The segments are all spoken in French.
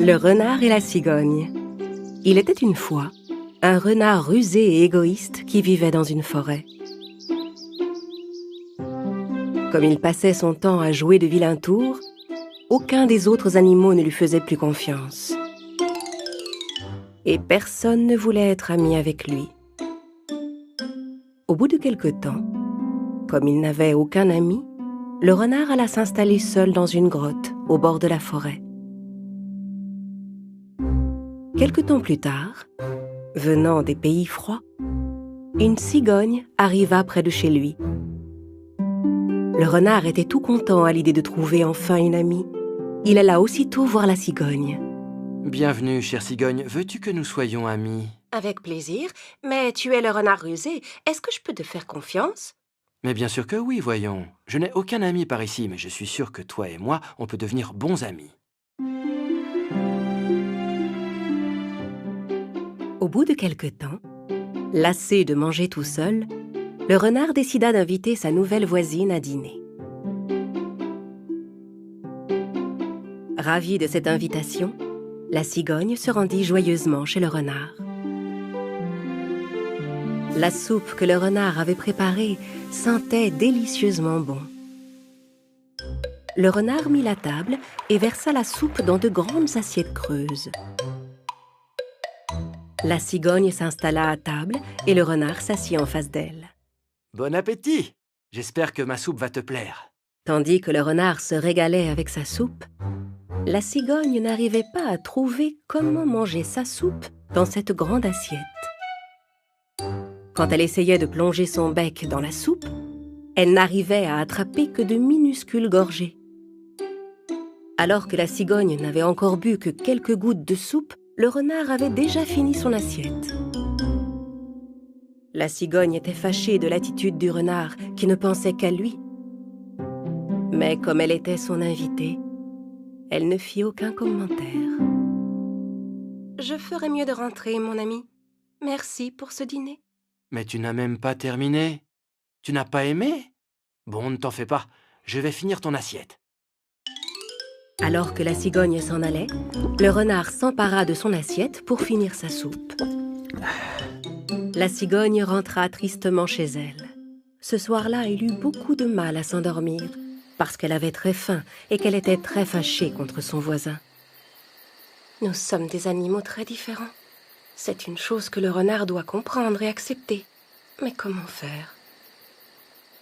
Le renard et la cigogne. Il était une fois un renard rusé et égoïste qui vivait dans une forêt. Comme il passait son temps à jouer de vilains tours, aucun des autres animaux ne lui faisait plus confiance. Et personne ne voulait être ami avec lui. Au bout de quelque temps, comme il n'avait aucun ami, le renard alla s'installer seul dans une grotte au bord de la forêt. Quelque temps plus tard, venant des pays froids, une cigogne arriva près de chez lui. Le renard était tout content à l'idée de trouver enfin une amie. Il alla aussitôt voir la cigogne. Bienvenue, chère cigogne. Veux-tu que nous soyons amis? Avec plaisir, mais tu es le renard rusé. Est-ce que je peux te faire confiance? Mais bien sûr que oui, voyons. Je n'ai aucun ami par ici, mais je suis sûr que toi et moi, on peut devenir bons amis. Au bout de quelque temps, lassé de manger tout seul, le renard décida d'inviter sa nouvelle voisine à dîner. Ravie de cette invitation, la cigogne se rendit joyeusement chez le renard. La soupe que le renard avait préparée sentait délicieusement bon. Le renard mit la table et versa la soupe dans de grandes assiettes creuses. La cigogne s'installa à table et le renard s'assit en face d'elle. Bon appétit! J'espère que ma soupe va te plaire. Tandis que le renard se régalait avec sa soupe, la cigogne n'arrivait pas à trouver comment manger sa soupe dans cette grande assiette. Quand elle essayait de plonger son bec dans la soupe, elle n'arrivait à attraper que de minuscules gorgées. Alors que la cigogne n'avait encore bu que quelques gouttes de soupe, le renard avait déjà fini son assiette. La cigogne était fâchée de l'attitude du renard qui ne pensait qu'à lui. Mais comme elle était son invitée, elle ne fit aucun commentaire. « Je ferais mieux de rentrer, mon ami. Merci pour ce dîner. » Mais tu n'as même pas terminé. Tu n'as pas aimé? Bon, ne t'en fais pas. Je vais finir ton assiette. Alors que la cigogne s'en allait, le renard s'empara de son assiette pour finir sa soupe. La cigogne rentra tristement chez elle. Ce soir-là, elle eut beaucoup de mal à s'endormir, parce qu'elle avait très faim et qu'elle était très fâchée contre son voisin. Nous sommes des animaux très différents. C'est une chose que le renard doit comprendre et accepter. Mais comment faire?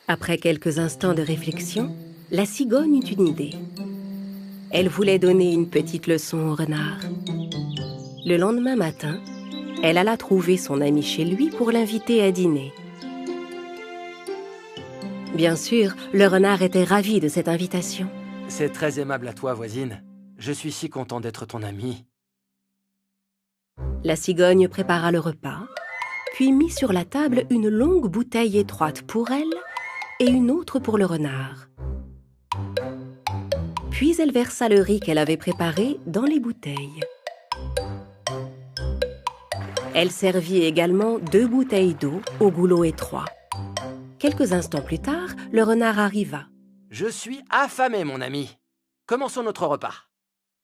Après quelques instants de réflexion, la cigogne eut une idée. Elle voulait donner une petite leçon au renard. Le lendemain matin, elle alla trouver son ami chez lui pour l'inviter à dîner. Bien sûr, le renard était ravi de cette invitation. C'est très aimable à toi, voisine. Je suis si content d'être ton ami. La cigogne prépara le repas, puis mit sur la table une longue bouteille étroite pour elle et une autre pour le renard. Puis elle versa le riz qu'elle avait préparé dans les bouteilles. Elle servit également 2 bouteilles d'eau au goulot étroit. Quelques instants plus tard, le renard arriva. Je suis affamé, mon ami. Commençons notre repas.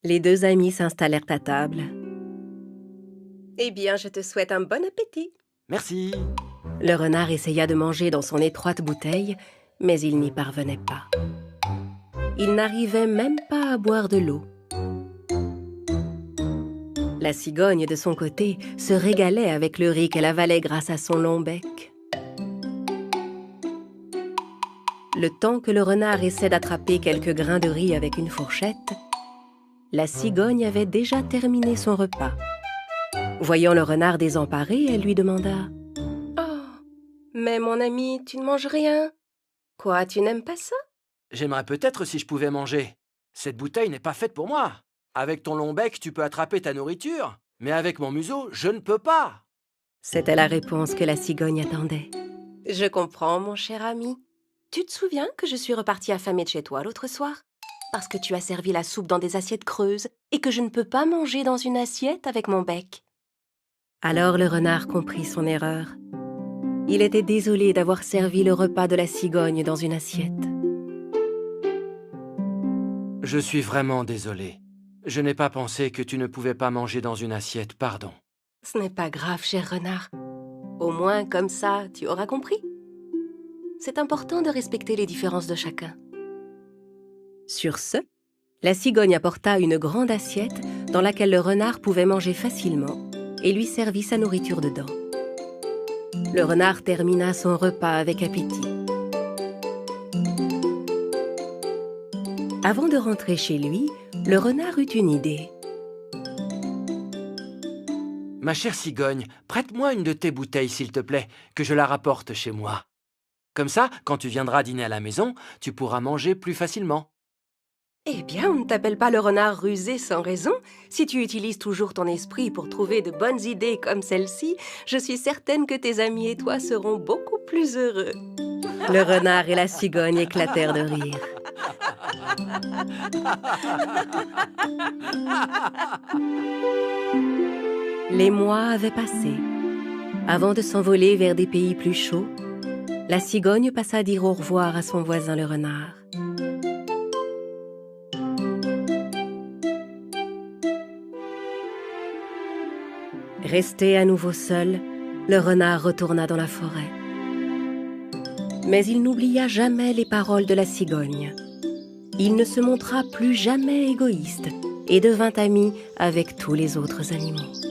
Les 2 amis s'installèrent à table. Eh bien, je te souhaite un bon appétit. Merci. Le renard essaya de manger dans son étroite bouteille, mais il n'y parvenait pas. Il n'arrivait même pas à boire de l'eau. La cigogne, de son côté, se régalait avec le riz qu'elle avalait grâce à son long bec. Le temps que le renard essaie d'attraper quelques grains de riz avec une fourchette, la cigogne avait déjà terminé son repas. Voyant le renard désemparé, elle lui demanda « Oh, mais mon ami, tu ne manges rien. Quoi, tu n'aimes pas ça? » J'aimerais peut-être si je pouvais manger. Cette bouteille n'est pas faite pour moi. Avec ton long bec, tu peux attraper ta nourriture. Mais avec mon museau, je ne peux pas. C'était la réponse que la cigogne attendait. « Je comprends, mon cher ami. Tu te souviens que je suis repartie affamée de chez toi l'autre soir? Parce que tu as servi la soupe dans des assiettes creuses et que je ne peux pas manger dans une assiette avec mon bec. » Alors le renard comprit son erreur. Il était désolé d'avoir servi le repas de la cigogne dans une assiette. Je suis vraiment désolé. Je n'ai pas pensé que tu ne pouvais pas manger dans une assiette, pardon. Ce n'est pas grave, cher renard. Au moins, comme ça, tu auras compris. C'est important de respecter les différences de chacun. Sur ce, la cigogne apporta une grande assiette dans laquelle le renard pouvait manger facilement et lui servit sa nourriture dedans. Le renard termina son repas avec appétit. Avant de rentrer chez lui, le renard eut une idée. Ma chère cigogne, prête-moi une de tes bouteilles, s'il te plaît, que je la rapporte chez moi. Comme ça, quand tu viendras dîner à la maison, tu pourras manger plus facilement. Eh bien, on ne t'appelle pas le renard rusé sans raison. Si tu utilises toujours ton esprit pour trouver de bonnes idées comme celle-ci, je suis certaine que tes amis et toi seront beaucoup plus heureux. Le renard et la cigogne éclatèrent de rire. Les mois avaient passé. Avant de s'envoler vers des pays plus chauds, la cigogne passa dire au revoir à son voisin le renard. Resté à nouveau seul, le renard retourna dans la forêt. Mais il n'oublia jamais les paroles de la cigogne. Il ne se montra plus jamais égoïste et devint ami avec tous les autres animaux.